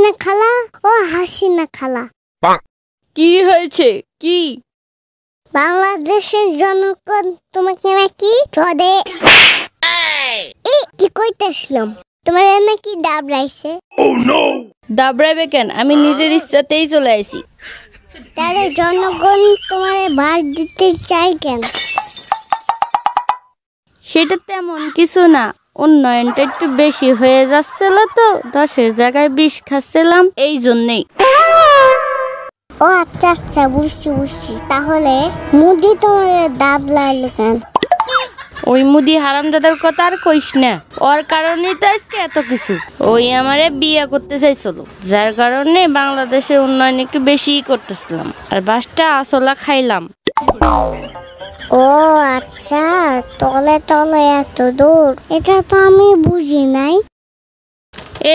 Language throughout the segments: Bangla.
হাসিনা খালা ও হাসিনা খালা, কি হয়েছে? কি বাংলাদেশের জনগণ তোমাকে নাকি চদে কি কইতেছিলাম, তোমার নাকি দাবড়াইছে। দাবড়াইবে কেন? আমি নিজের ইচ্ছাতেই চলে আইছি। তাহলে জনগণ তোমার বাস দিতে চাই কেন? সেটা তেমন কিছু না, উন্নয়নটা একটু বেশি হয়ে যাচ্ছিল তো, 10-এর জায়গায় 20 খাচ্ছিলাম, এই জন্যেই। ও আচ্ছা আচ্ছা, বুঝছি। তাহলে মুদি তোমার দাবলাইলো কেন? ওই মুদি হারামজাদার কথা আর কইস না, ওর কারণেই তো আজকে এত কিছু। ওই আমারে বিয়ে করতে চাইছিল, যার কারণে বাংলাদেশে উন্নয়ন একটু বেশিই করতেছিলাম, আর বাসটা আসলা খাইলাম। ও আচ্ছা, তলে তলে এত দূর, এটা তো আমি বুঝি নাই।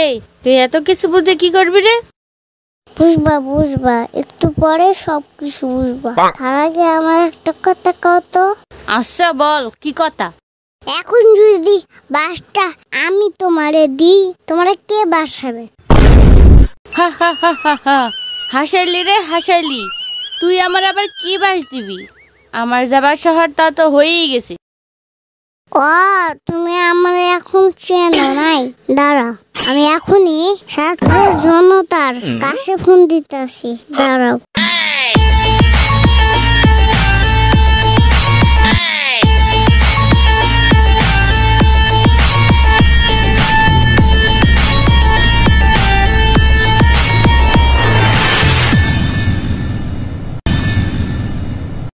এই তুই এত কিছু বুঝে কি করবি রে? বুঝবা, একটু পরে সবকিছু বুঝবা। তার আগে আমার একটা কথা কও তো। আচ্ছা বল, কি কথা? এখন যদি বাসটা আমি তোমারে দিই, তোমারে কে বাসাবে? হা হা হা হা হা, হাসাইলি রে হাসাইলি। তুই আমার আবার কি বাস দিবি? আমার যাবার শহর তা তো হয়েই গেছে। ও তুমি আমার এখন চেনো নাই, দাঁড়া আমি এখনই ছাত্র জনতার কাছে ফোন দিতেছি, দাঁড়াও।